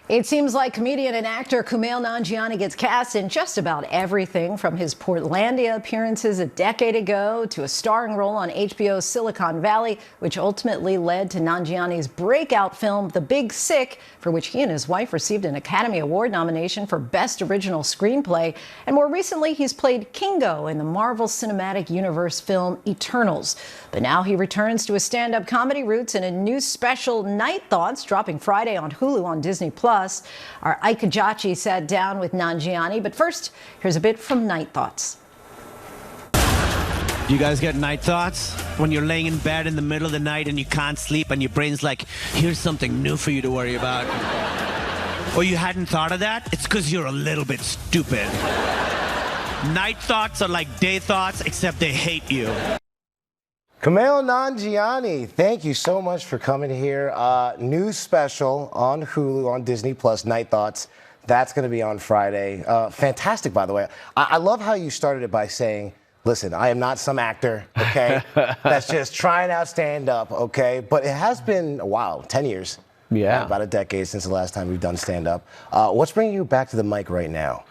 It seems like comedian and actor Kumail Nanjiani gets cast in just about everything, from his Portlandia appearances a decade ago to a starring role on HBO's Silicon Valley, which ultimately led to Nanjiani's breakout film The Big Sick, for which he and his wife received an Academy Award nomination for Best Original Screenplay. And more recently, he's played Kingo in the Marvel Cinematic Universe film Eternals. But now he returns to his stand-up comedy roots in a new special, Night Thoughts, dropping Friday on Hulu on Disney+. Our Ike Ejiochi sat down with Nanjiani, but first, here's a bit from Night Thoughts. You guys get night thoughts? When you're laying in bed in the middle of the night and you can't sleep and your brain's like, here's something new for you to worry about. Or you hadn't thought of that? It's because you're a little bit stupid. Night thoughts are like day thoughts, except they hate you. Kumail Nanjiani, thank you so much for coming here. New special on Hulu, on Disney+, Night Thoughts. That's going to be on Friday. Fantastic, by the way. I love how you started it by saying, listen, I am not some actor, okay, that's just trying out stand-up, okay? But it has been a while, 10 years. Yeah. About a decade since the last time we've done stand-up. What's bringing you back to the mic right now?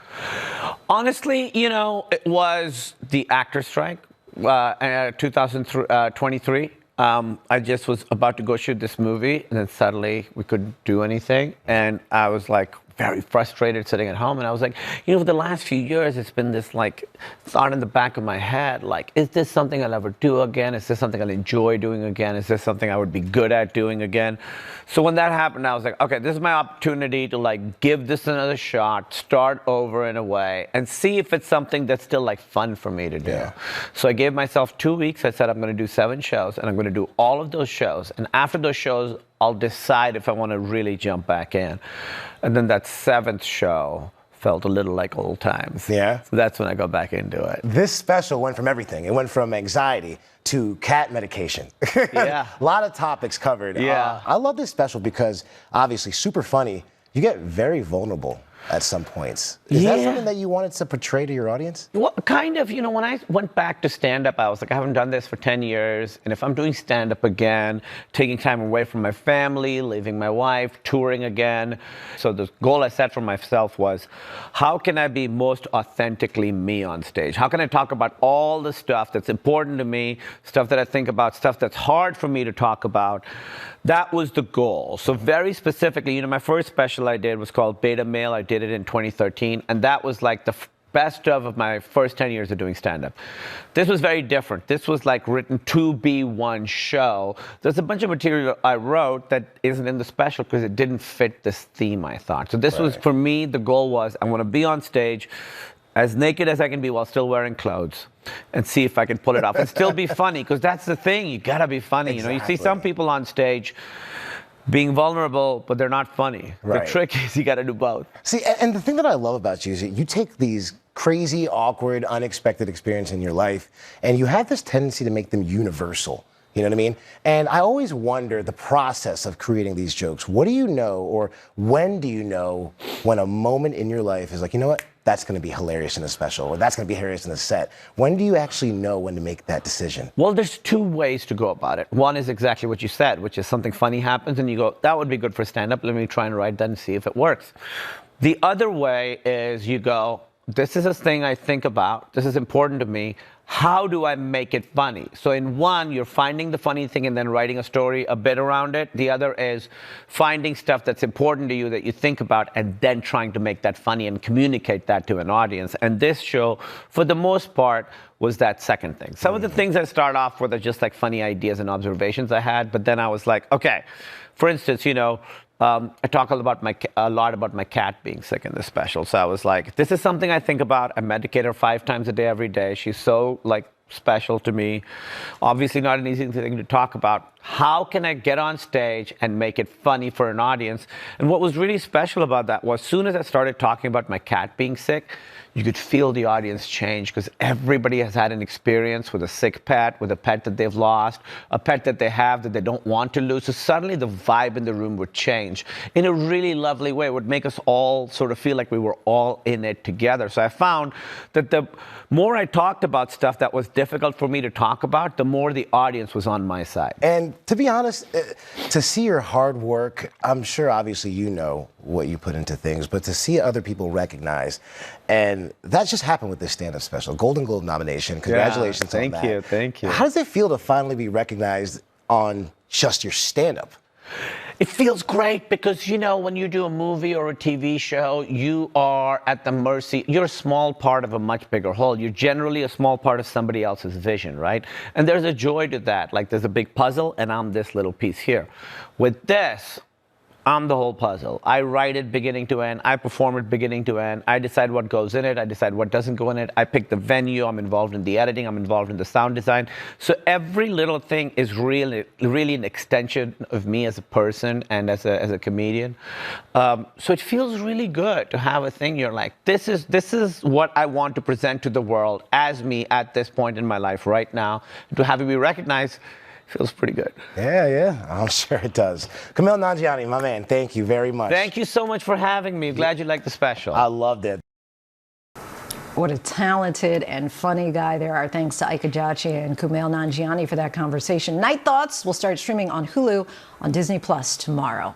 Honestly, you know, it was the actor strike. 2023. I just was about to go shoot this movie, and then suddenly we couldn't do anything, and I was like very frustrated sitting at home, and I was like, you know, for the last few years, it's been this like thought in the back of my head, like, is this something I'll ever do again? Is this something I'll enjoy doing again? Is this something I would be good at doing again? So when that happened, I was like, okay, this is my opportunity to like give this another shot, start over in a way, and see if it's something that's still like fun for me to do. Yeah. So I gave myself 2 weeks. I said, I'm going to do 7 shows, and I'm going to do all of those shows. And after those shows, I'll decide if I want to really jump back in. And then that 7th show felt a little like old times. Yeah. So that's when I go back into it. This special went from everything. It went from anxiety to cat medication. Yeah. A lot of topics covered. Yeah. I love this special because obviously super funny. You get very vulnerable at some points. Is that something that you wanted to portray to your audience? Well, kind of. You know, when I went back to stand-up, I was like, I haven't done this for 10 years. And if I'm doing stand-up again, taking time away from my family, leaving my wife, touring again. So the goal I set for myself was, how can I be most authentically me on stage? How can I talk about all the stuff that's important to me, stuff that I think about, stuff that's hard for me to talk about? That was the goal. So very specifically, you know, my first special I did was called Beta Male. I did it in 2013. And that was like the best of my first 10 years of doing stand-up. This was very different. This was like written to be one show. There's a bunch of material I wrote that isn't in the special because it didn't fit this theme, I thought. So this was, for me, the goal was I want to be on stage as naked as I can be while still wearing clothes, and see if I can pull it off and still be funny, because that's the thing. You gotta be funny. Exactly. You know, you see some people on stage being vulnerable, but they're not funny. Right. The trick is you gotta do both. See, and the thing that I love about you is that you take these crazy, awkward, unexpected experiences in your life, and you have this tendency to make them universal. You know what I mean? And I always wonder the process of creating these jokes. What do you know, or when do you know when a moment in your life is like, you know what? That's going to be hilarious in a special, or that's going to be hilarious in a set. When do you actually know when to make that decision? Well, there's 2 ways to go about it. One is exactly what you said, which is something funny happens and you go, that would be good for stand-up. Let me try and write that and see if it works. The other way is you go, this is a thing I think about. This is important to me. How do I make it funny? So in one, you're finding the funny thing and then writing a story, a bit around it. The other is finding stuff that's important to you that you think about and then trying to make that funny and communicate that to an audience. And this show, for the most part, was that second thing. Some of the things I start off with are just like funny ideas and observations I had, but then I was like, okay, for instance, you know, I talk a lot about my cat being sick in this special. So I was like, this is something I think about. I medicate her 5 times a day, every day. She's so like special to me. Obviously not an easy thing to talk about. How can I get on stage and make it funny for an audience? And what was really special about that was, as soon as I started talking about my cat being sick, you could feel the audience change, because everybody has had an experience with a sick pet, with a pet that they've lost, a pet that they have that they don't want to lose. So suddenly the vibe in the room would change in a really lovely way. It would make us all sort of feel like we were all in it together. So I found that the more I talked about stuff that was difficult for me to talk about, the more the audience was on my side. And to be honest, to see your hard work, I'm sure obviously you know what you put into things, but to see other people recognize, and that just happened with this stand-up special, Golden Globe nomination. Congratulations on that. Thank you. How does it feel to finally be recognized on just your stand-up? It feels great because, you know, when you do a movie or a TV show, you are at the mercy. You're a small part of a much bigger whole. You're generally a small part of somebody else's vision, right? And there's a joy to that. Like, there's a big puzzle, and I'm this little piece here. With this, I'm the whole puzzle. I write it beginning to end. I perform it beginning to end. I decide what goes in it. I decide what doesn't go in it. I pick the venue. I'm involved in the editing. I'm involved in the sound design. So every little thing is really an extension of me as a person and as a comedian. So it feels really good to have a thing. You're like, this is what I want to present to the world as me at this point in my life right now. To have it be recognized feels pretty good. Yeah, I'm sure it does. Kumail Nanjiani, my man, thank you very much. Thank you so much for having me. Glad you liked the special. I loved it. What a talented and funny guy there are. Thanks to Ike Ejiochi and Kumail Nanjiani for that conversation. Night Thoughts will start streaming on Hulu on Disney Plus tomorrow.